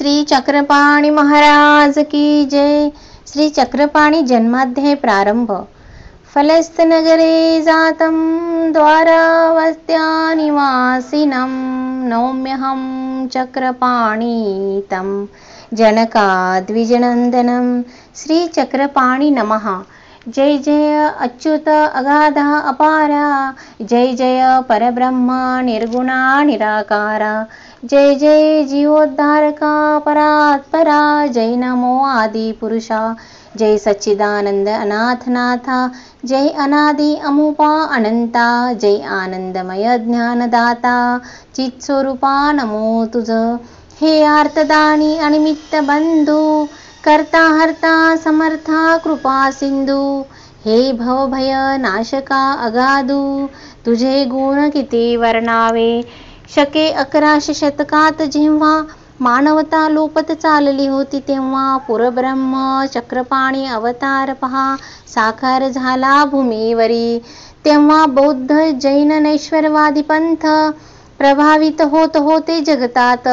श्री चक्रपाणी महाराज की जय. श्री चक्रपाणी जन्माध्याय प्रारंभ. फलस्तनगरे जातं द्वारावत्या निवासिनं नौम्यहं चक्रपाणीतं जनकाद्विजनन्दनं. श्री चक्रपाणी नमः. जय जय अच्युत अगाधा अपारा. जय जय परब्रह्म निर्गुणा निराकारा. जय जय जीवोद्धारका परात्परा. जय नमो आदि पुरुषा. जय सच्चिदानंद अनाथनाथा. जय अनादि अमुपा अनंता. जय आनंदमय ज्ञानदाता चित्स्वरूपा नमो तुझ. हे आर्तदानी अनिमित्त बंधू करता हरता समर्था कृपा सिंधू. हे भवभय नाशका अगाधू तुझे गुण किती वर्णावे. शके 1100 शतकात जेव्हा मानवता लोपत चालली होती तेव्हा पुरब्रह्म चक्रपाणी अवतार पहा साकार झाला भूमीवरी. तेव्हा बौद्ध जैन नैश्वरवादी पंथ प्रभावित होत होते जगतात.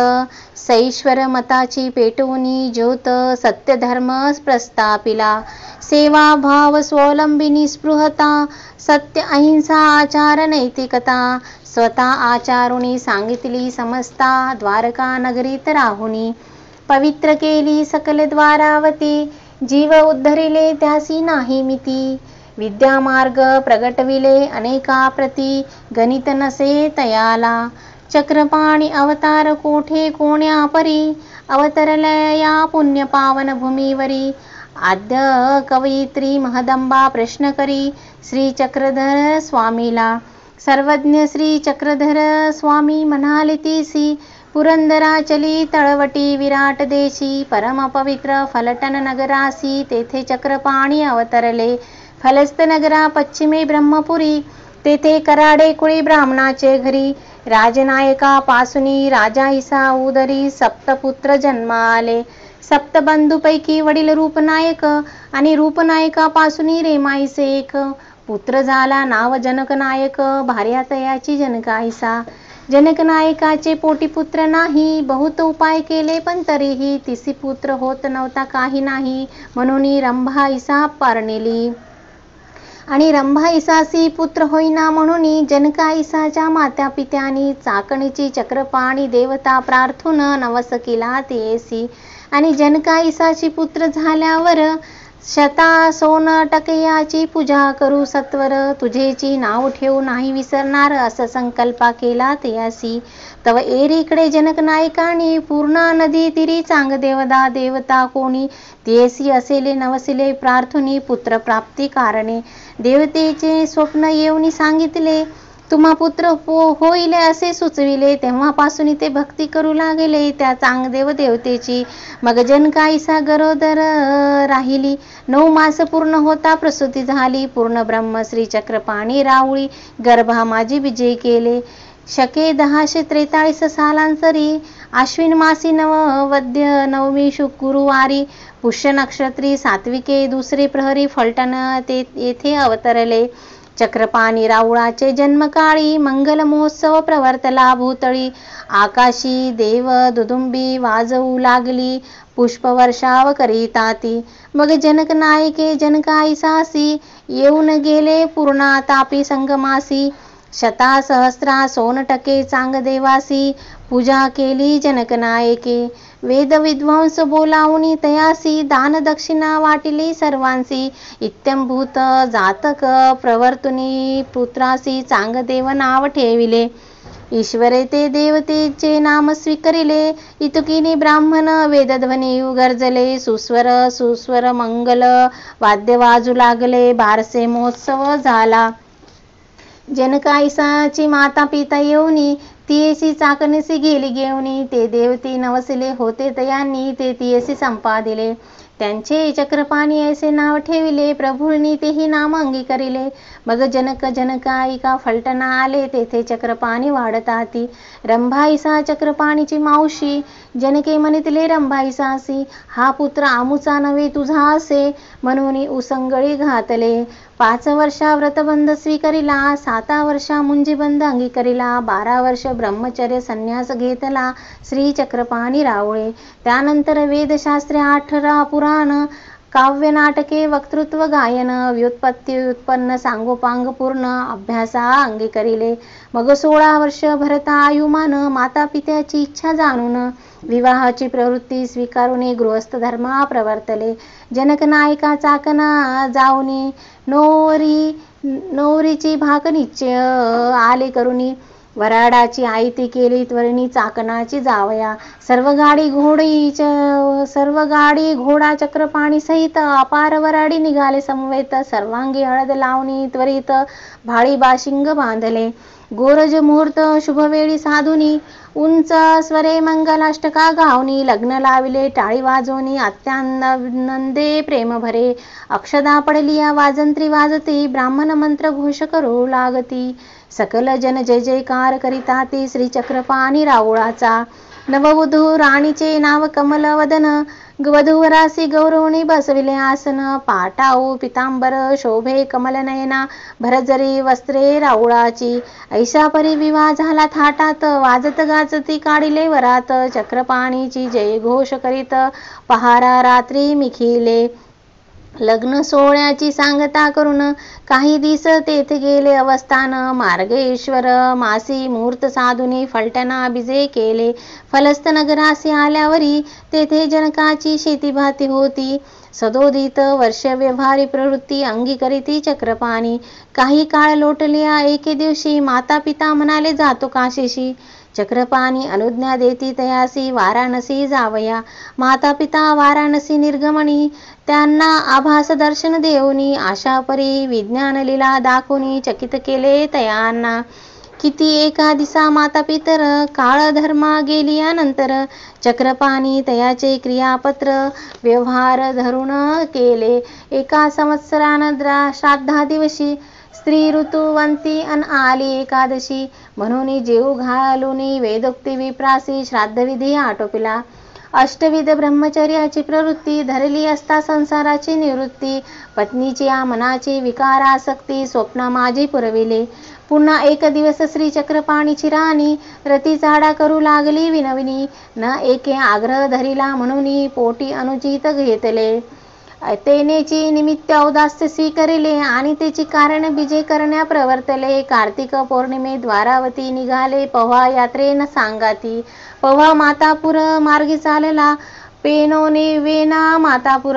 सैश्वर मताची पेटवणी ज्योत सत्य धर्म प्रस्थापिला. सेवा भाव स्वावलंबिनी स्पृहता सत्य अहिंसा आचार नैतिकता स्वतः आचारुणी सांगितली समजता. द्वारका नगरीत राहुनी पवित्र केली सकल द्वारावती. जीव उद्धरिले त्यासी नाही मिती. विद्यामार्ग प्रगटविले अनेका प्रती गणित नसे तयाला. चक्रपाणी अवतार कोठे कोण्या परी अवतरल्या या पुण्य पावन भूमीवरी. आद्य कवयित्री महदंबा प्रश्न करी श्री चक्रधर स्वामीला. सर्वज्ञ श्री चक्रधर स्वामी म्हणाले तीसी. पुरंदराचली तळवटी विराट देशी परम पवित्र फलटण नगरासी तेथे चक्रपाणी अवतरले. फलस्त नगरा पश्चिमे ब्रह्मपुरी तेथे कराडे कुळी ब्राह्मणाचे घरी. राजनायका पासुनी राजा हिसा उदरी सप्तपुत्र जन्माले. सप्तबंधूपैकी वडील रूपनायक आणि रूपनायकापासून रेमाईसे एक. पुत्र झाला नाव जनकनायक भार्या तयाची जनकाईसा. जनकनायकाचे पोटी पुत्र नाही बहुत उपाय केले पण तरीही तिसी पुत्र होत नव्हता काही नाही म्हणून रंभा इसा पारणिली. आणि रंभा इसासी पुत्र होईना म्हणून जनकाईसाच्या मात्या पित्यानी चाकणीची चक्रपाणी देवता प्रार्थून नवस केला तेसी. आणि जनकाईसाची पुत्र झाल्यावर शता सोन टकयाची पूजा करू सत्वर. तुझेची नाव ठेवू नाही विसरणार असं संकल्पा केला तयासी. तव एरीकडे जनकनायकानी पूर्णा नदी तिरी चांगदेवदा देवता कोणी तेसी असेले नवसिले प्रार्थुनी पुत्र प्राप्ती कारणे. देवतेचे स्वप्न येऊनी सांगितले तुम्हा पुत्र होईल असे सुचविले. तेव्हापासून ते भक्ती करू लागले त्या चांगदेव देवतेची. मग जनकाईसा गरोदर राहिली. 9 मास पूर्ण होता प्रसूती झाली. पूर्ण ब्रह्म श्री चक्रपाणी राहुळी गर्भा माझी विजय केले. शके 1043 सालांसरी आश्विन मासी वद्य नवमी गुरुवारी पुष्य नक्षत्री सात्विके दुसरे प्रहरी फलटण येथे अवतरले. चक्रपाणी राऊळाचे जन्मकाळी मंगल महोत्सव प्रवर्तला भूतळी. आकाशी देव दुदुंबी वाजवू लागली पुष्पवर्षाव करीता ती. मग जनकनायके जनकाईसासी येऊन गेले पूर्णा तापी संगमासी. शता सहस्रा सोनटके चांगदेवासी पूजा केली जनकनायके. वेद विद्वांस बोलावून तयासी दान दक्षिणा वाटिली सर्वांसी. इत्यंभूत जातक प्रवर्तुनी पुत्रासी चांगदेव नाव ठेविले. ईश्वरे ते देवतेचे नाम स्वीकरिले. इतुकिनी ब्राह्मण वेदध्वनी गर्जले. सुस्वर मंगल वाद्य वाजू लागले. बारसे महोत्सव झाला. जनकाईसाची माता पिता येऊनी तियेसी चाकणीसी गेली घेऊनी. ते देवती नवसिले होते तयांनी ते तियेसी संपादिले. त्यांचे चक्रपाणी ऐसे नाव ठेविले, प्रभूंनी तेही नाम अंगीकरिले. मग जनक जनकाईका फलटणा आले, तेथे चक्रपाणी वाढताती. रंभाईसा चक्रपाणीची मावशी, जनके म्हणितले रंभाईसासी, हा पुत्र आमुचा नव्हे तुझा असे, म्हणून उसंगळी घातले. 5 वर्षा व्रतबंध स्वीकरिला, 7 वर्षा मुंजीबंध अंगीकरिला, 12 वर्ष ब्रह्मचर्य संन्यास घेतला श्री चक्रपाणी रावळे. त्यानंतर वेदशास्त्रे 18 पुराण, काव्य नाटके, वक्तृत्व गायन, व्युत्पत्ती उत्पन्न सांगोपांग पूर्ण अभ्यासा अंगीकरिले. मग 16 वर्ष भरता आयुमान, माता पित्याची इच्छा जाणून विवाहाची प्रवृत्ती स्वीकारून गृहस्थ धर्मा प्रवर्तले. जनक नायका चाकणा जाऊनी नोरीची भाकनिश्चय आले करुणी, वराडाची आयती केली त्वरिणी चाकणाची जावया. सर्व गाडी घोडा चक्रपाणी सहित अपार वराडी निघाले समवेत. सर्वांगी हळद लावणी त्वरित भाळी बाशिंग बांधले. गोरज मुहूर्त शुभवेळी साधुनी, उंच स्वरे मंगलाष्टका गावनी, लग्न लाविले टाळी वाजवणी, अत्यानंदे प्रेम भरे. अक्षदा पडलिया वाजंत्री वाजती, ब्राह्मण मंत्र घोष करू लागती. सकल जन जय जयकार करिता ती श्री चक्रपाणी राऊळाचा. नववधू राणीचे नाव कमलवदन, वधूवरासी गौरवणी बसविले आसन. पाटाऊ पितांबर शोभे कमलनयना, भरजरी वस्त्रे राऊळाची. ऐशा परी विवाह झाला थाटात, वाजत गाजती काढिले वरात. चक्रपाणीची जय घोष करीत पहारा रात्री मिखिले. लग्न सोहळ्याची सांगता करून काही दिस तेथे गेले अवस्थान. मार्गेश्वर मासी मुहूर्त साधुनी फलटणा बिजे केले. फलस्त नगरासी आल्यावरी तेथे जनकाची शेतीभाती होती. सदोदित वर्ष व्यवहारी प्रवृत्ती अंगीकरिती चक्रपाणी. काही काळ लोटल्या एके दिवशी, माता पिता म्हणाले जातो काशीशी. चक्रपाणी अनुज्ञा देती तयासी वाराणसी जावया. माता पिता वाराणसी निर्गमनी, त्यांना आभास दर्शन देऊनी आशापरी विज्ञान लीला दाखवून चकित केले तयांना. किती एका दिसा माता पितर काळधर्मा गेलियानंतर, चक्रपाणी तयाचे क्रियापत्र व्यवहार धरून केले. एका संवत्सरान श्राद्धा दिवशी स्त्री ऋतुवंती अन आली एकादशी, म्हणून जेऊ घालून वेदोक्ती विप्रासी श्राद्धविधी आटोपिला. अष्टविध ब्रह्मचर्याची प्रवृत्ती धरली असता संसाराची निवृत्ती. पत्नीची या मनाची विकारासक्ती स्वप्न माझी पुरविले. पुन्हा एक दिवस श्री चक्रपाणीची राणी रती चाडा करू लागली विनविनी. न एके आग्रह धरिला म्हणून पोटी अनुचित घेतले. तेनेची निमित्त औदास्य स्वीकरिले आणि त्याची कारण बीजे करण्या प्रवर्तले. कार्तिक पौर्णिमे द्वारावती निघाले पव्हा यात्रेन सांगाती. पव्हा मातापूर मार्गी चालला, पेनोने वेना मातापूर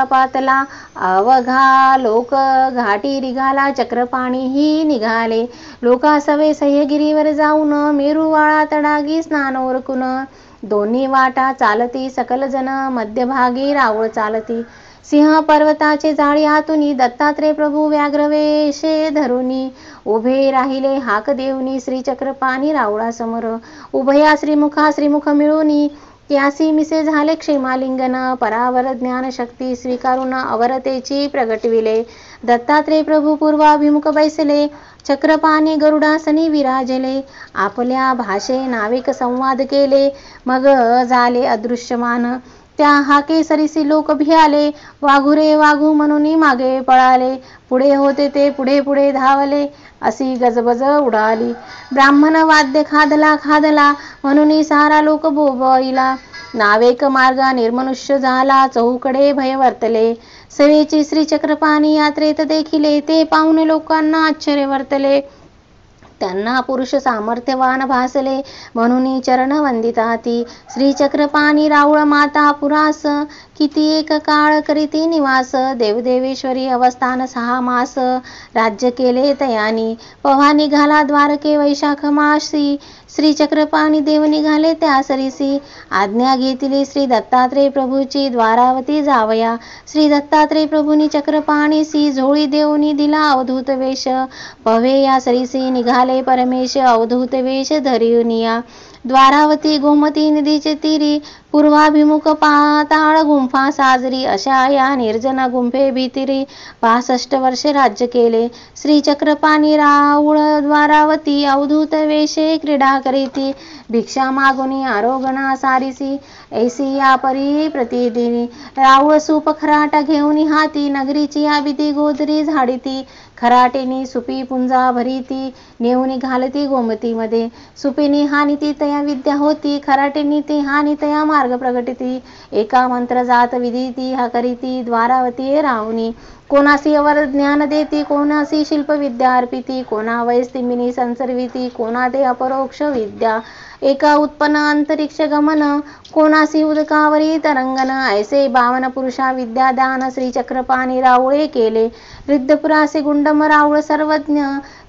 पातला. अवघा लोक घाटी रिघाला, चक्रपाणीही निघाले. लोका सवे सह्यगिरीवर जाऊन मेरुवाळा तडागी स्नान ओरकून. दोन्ही वाटा चालती सकल जन, मध्यभागी राऊळ चालती. सिंह पर्वताचे जाळी आतुनी, दत्तात्रय प्रभू व्याघ्रवेशे धरुनी उभे राहिले हाक देऊनी श्री चक्रपाणी राऊळासमोर. उभया श्रीमुख मिळूनी त्यासी मिसे झाले क्षेमालिंगन. परावर ज्ञानशक्ती स्वीकारून अवरतेची प्रगटविले. दत्तात्रय प्रभू पूर्वाभिमुख बैसले, चक्रपाणी गरुडासनी विराजले. आपल्या भाषे नाविक संवाद केले, मग झाले अदृश्यमान. त्या हाके सरीसी लोक भियाले, वाघू रे वाघू म्हणून मागे पळाले. पुढे होते ते पुढे पुढे धावले, अशी गजबज उडाली. ब्राह्मण वाद्य खादला म्हणून सारा लोक बोबईला. नावेक मार्ग निर्मनुष्य झाला, चहूकडे भय वर्तले. सवेची श्री चक्रपाणी यात्रेत देखिले, ते पाहून लोकांना आश्चर्य वर्तले. त्यांना पुरुष सामर्थ्यवान भासले, म्हणून चरण वंदिताती. श्री चक्रपाणी राऊळ माता पुरास, किती एक काळ करीती निवास. देवदेवेश्वरी अवस्थान 6 मास, राज्य केले तयानी. पव्हा निघाला द्वारके वैशाख मासी, श्री चक्रपाणी देव निघाले त्या सरीसी. आज्ञा घेतली श्री दत्तात्रय प्रभूची, द्वारावती जावया. श्री दत्तात्रय प्रभूंनी चक्रपाणीसी झोळी देऊनी दिला अवधूत वेश. पवे या सरीसी निघाले परमेश, अवधूत वेश धरियुनिया. द्वारावती गोमती नदीचे तीरी, पूर्वाभिमुख पाताळ गुंफा साजरी, अशा या निर्जन गुंफे भीतिरी 65 वर्षे राज्य केले. श्रीचक्रपाणी राऊळ द्वारावती, अवधूत वेशे क्रीडा करीती, भिक्षा मागुनी आरोगणा सारिसी, ऐसी या परी प्रतिदिनी. राऊळ सूप खराटा घेऊन हाती, नगरीची या भीती गोधरी झाडिती, खराटेनी सुपी पुंजा भरीती, नेऊन घालती गोमतीमध्ये. सुपीने हानिती तया विद्या होती, खराटेनी ती हानी तया मार्ग प्रगटिती, एका मंत्र जात विधिती हा करीती द्वारावती रावणी. कोणासी अवर ज्ञान देती, कोणासी शिल्प विद्या अर्पिती, कोणा वैस्तिमिनी संसर्विती, कोणा ते अपरोक्ष विद्या, एका उत्पन्न अंतरिक्ष गमन, कोणासी उदकावरी तरंगन, ऐसे 52 पुरुषा विद्यादान श्रीचक्रपाणी राऊळे केले. रिद्धपुरासी गुंडम राऊळ सर्वज्ञ,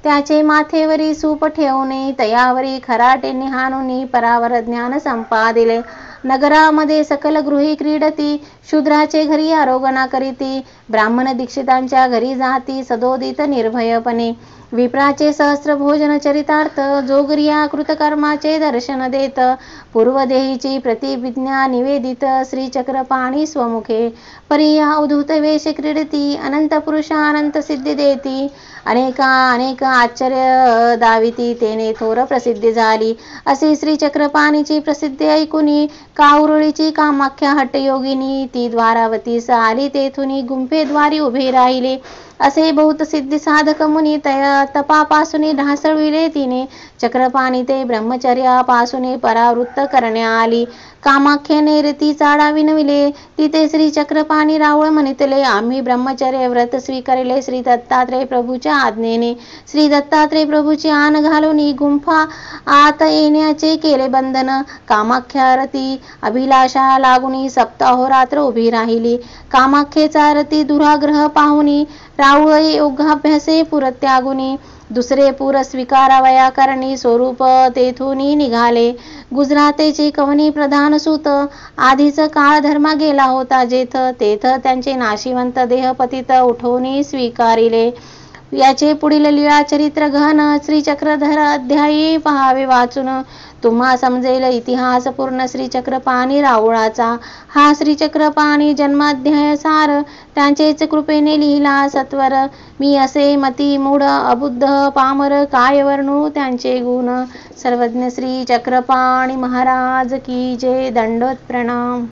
त्याचे माथेवरी सूप ठेवणे, तयावरी खराटेने हाणुनी परावर ज्ञान संपादिले. नगरामध्ये सकल गृही क्रीडती, शूद्राचे घरी आरोगणा करीती, ब्राह्मण दीक्षितांच्या घरी जाती सदोदित निर्भयपणे. विप्राचे सहस्र भोजन चरितार्थ, जोगरिया कृतकर्माचे दर्शन देत, पूर्वदेहीची प्रतिज्ञा निवेदित, श्रीचक्रपाणी स्वमुखे परिया अवधूत वेश क्रीडती, अनंत पुरुषा अनंत सिद्धी देती, अनेक आश्चर्य दाविती, तेने थोर प्रसिद्धी झाली. अशी श्रीचक्रपाणीची प्रसिद्धी ऐकुनी, काउरुळीची कामाख्या हट्टयोगिनी, ती द्वारावतीस आली, तेथुनी गुंफेद्वारी उभे राहिले. असे बहुत सिद्धी साधक मुनी तपापासून ढासळविले तिने, चक्रपाणी ते ब्रह्मचर्यापासून परावृत्त करण्या आली. कामाख्याने रीती चाडा विनविले, तिथे श्री चक्रपाणी राऊळ म्हणितले, आम्ही ब्रह्मचर्य व्रत स्वीकारिले श्री दत्तात्रय प्रभूच्या आज्ञेने. श्री दत्तात्रय प्रभूची आण घालून गुंफा आत येण्याचे केले बंधन. कामाख्या रती अभिलाषा लागुनी सप्ताहोरात्र उभी राहिली. कामाख्येचा रती दुराग्रह पाहुनी, राऊळ योगाभ्यासे पुर त्यागुनी, दुसरे पूर स्वीकारावया करणी स्वरूप तेथुनी निघाले. गुजरातेचे कवनी प्रधान सूत, आधीच काळ धर्मा गेला होता जेथ, तेथ त्यांचे नाशिवंत देह पतित उठवणी स्वीकारिले. याचे पुढील लीळा चरित्र गहन, श्रीचक्रधर अध्यायी पहावे वाचून, तुम्हा समजेल इतिहास पूर्ण श्रीचक्रपाणी राऊळाचा. हा श्रीचक्रपाणी जन्माध्याय सार, त्यांचेच कृपेने लिहिला सत्वर. मी असे मती मूढ अबुद्ध पामर, काय वर्णू त्यांचे गुण. सर्वज्ञ श्री चक्रपाणी महाराज की जय. दंडोत प्रणाम.